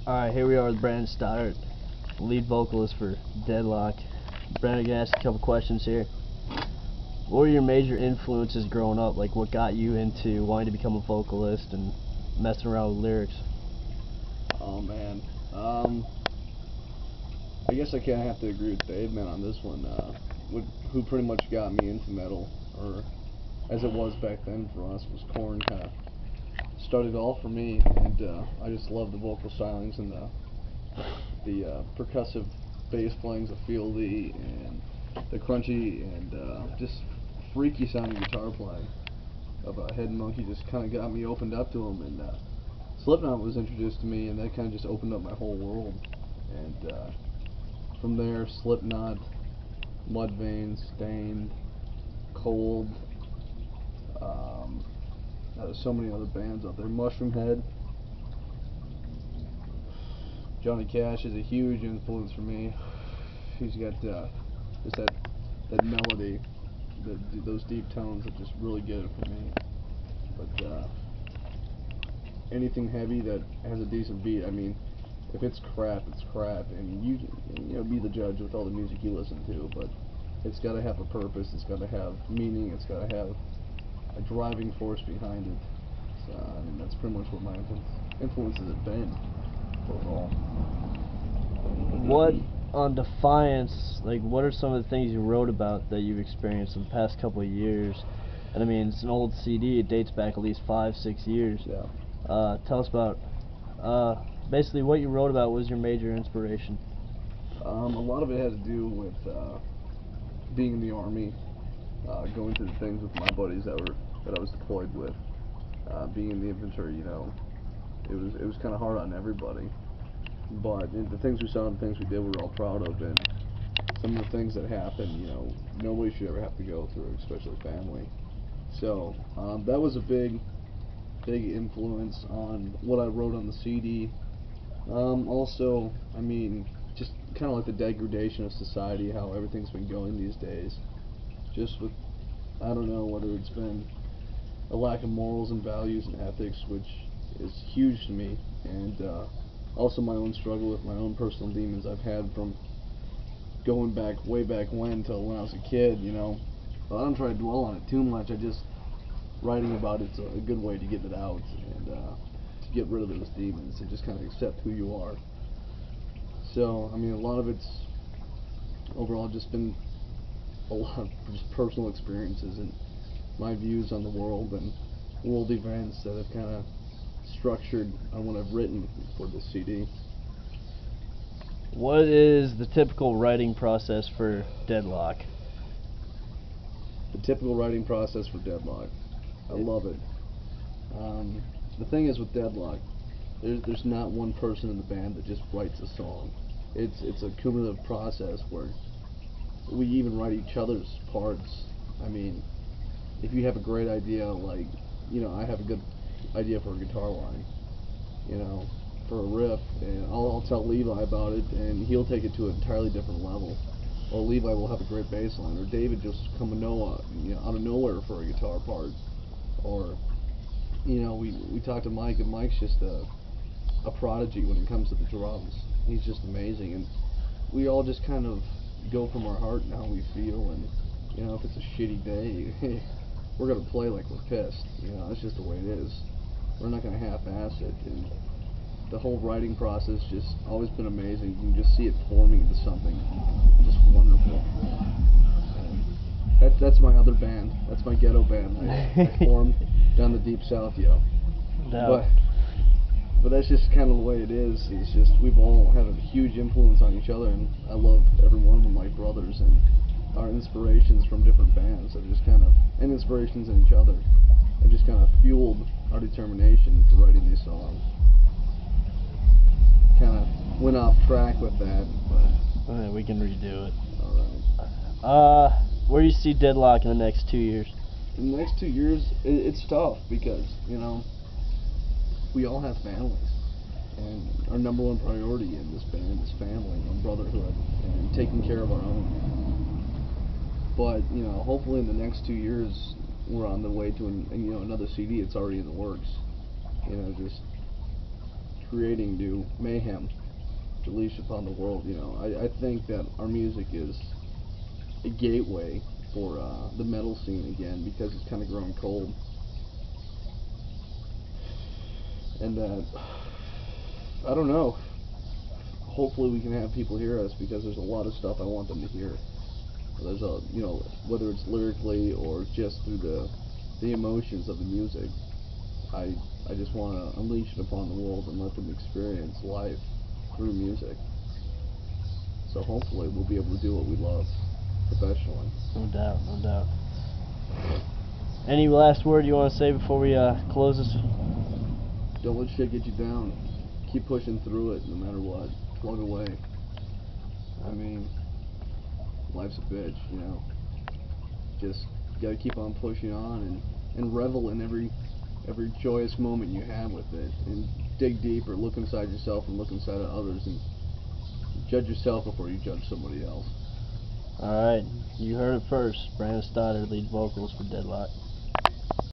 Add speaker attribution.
Speaker 1: Alright, here we are with Brandon Stoddard, lead vocalist for Deadlock. Brandon, I'm going to ask you a couple questions here. What were your major influences growing up? Like, what got you into wanting to become a vocalist and messing around with lyrics?
Speaker 2: Oh man, I guess I kind of have to agree with Dave, man, on this one. Who pretty much got me into metal, or as it was back then for us, was Korn. Kind of started all for me, and I just love the vocal stylings and the percussive bass playings of Fieldy and the crunchy and just freaky sounding guitar playing of Head and Monkey. Just kind of got me opened up to them, and Slipknot was introduced to me, and that kind of just opened up my whole world. And from there, Slipknot, Mudvayne, Stained, Cold. There's so many other bands out there. Mushroomhead. Johnny Cash is a huge influence for me. He's got just that melody, those deep tones that just really get it for me. But anything heavy that has a decent beat, I mean, if it's crap, it's crap, and you know, be the judge with all the music you listen to. But it's got to have a purpose. It's got to have meaning. It's got to have a driving force behind it. So, I mean, that's pretty much what my influences have been overall.
Speaker 1: What, on Defiance, like, what are some of the things you wrote about that you've experienced in the past couple of years? And I mean, it's an old CD, it dates back at least 5-6 years.
Speaker 2: Yeah.
Speaker 1: Tell us about, basically what you wrote about. Was your major inspiration?
Speaker 2: A lot of it has to do with being in the Army, going through things with my buddies that I was deployed with. Being in the infantry, you know, it was kind of hard on everybody. But the things we saw and the things we did, we were all proud of, and some of the things that happened, you know, nobody should ever have to go through, especially family. So that was a big influence on what I wrote on the CD. Also, I mean, just kind of like the degradation of society, how everything's been going these days. Just with, I don't know, whether it's been a lack of morals and values and ethics, which is huge to me, and also my own struggle with my own personal demons I've had from going back, way back when, till when I was a kid, you know. But I don't try to dwell on it too much. I just, writing about it's a good way to get it out, and to get rid of those demons and just kind of accept who you are. So, I mean, a lot of it's overall just been a lot of just personal experiences and my views on the world and world events that have kind of structured on what I've written for this CD.
Speaker 1: What is the typical writing process for Deadlock?
Speaker 2: The typical writing process for Deadlock. I love it. The thing is with Deadlock, there's not one person in the band that just writes a song. It's a cumulative process where we even write each other's parts. I mean, if you have a great idea, like, you know, I have a good idea for a guitar line, you know, for a riff, and I'll tell Levi about it, and he'll take it to an entirely different level. Or Levi will have a great bass line, or David just come out of nowhere for a guitar part. Or, you know, we talked to Mike, and Mike's just a prodigy when it comes to the drums. He's just amazing, and we all just kind of go from our heart and how we feel, and, you know, if it's a shitty day, we're going to play like we're pissed. You know, that's just the way it is. We're not going to half-ass it, and the whole writing process just always been amazing. You can just see it forming into something just wonderful. And that's my other band. That's my ghetto band. I formed down the deep south, yo.
Speaker 1: No.
Speaker 2: But that's just kind of the way it is. It's just we've all had a huge influence on each other, and I love every one of them like brothers, and our inspirations from different bands have just kind of, and inspirations in each other, have just kind of fueled our determination for writing these songs. Kind of went off track with that, but
Speaker 1: Alright, we can redo it.
Speaker 2: alright.
Speaker 1: Where do you see Deadlock in the next 2 years?
Speaker 2: In the next 2 years, it's tough because, you know, we all have families, and our number one priority in this band is family and brotherhood and taking care of our own. But, you know, hopefully in the next 2 years we're on the way to another CD. It's already in the works. You know, just creating new mayhem to unleash upon the world. You know, I think that our music is a gateway for the metal scene again, because it's kind of growing cold, and I don't know. Hopefully we can have people hear us, because there's a lot of stuff I want them to hear. There's a, you know, whether it's lyrically or just through the emotions of the music. I just want to unleash it upon the world and let them experience life through music. So hopefully we'll be able to do what we love professionally.
Speaker 1: No doubt, no doubt. Any last word you want to say before we close this?
Speaker 2: Don't let shit get you down. Keep pushing through it no matter what. Plug away. I mean, life's a bitch, you know. Just gotta keep on pushing on and revel in every joyous moment you have with it, and dig deeper, look inside yourself and look inside of others, and judge yourself before you judge somebody else.
Speaker 1: Alright, you heard it first. Brandon Stoddard, lead vocals for Deadlock.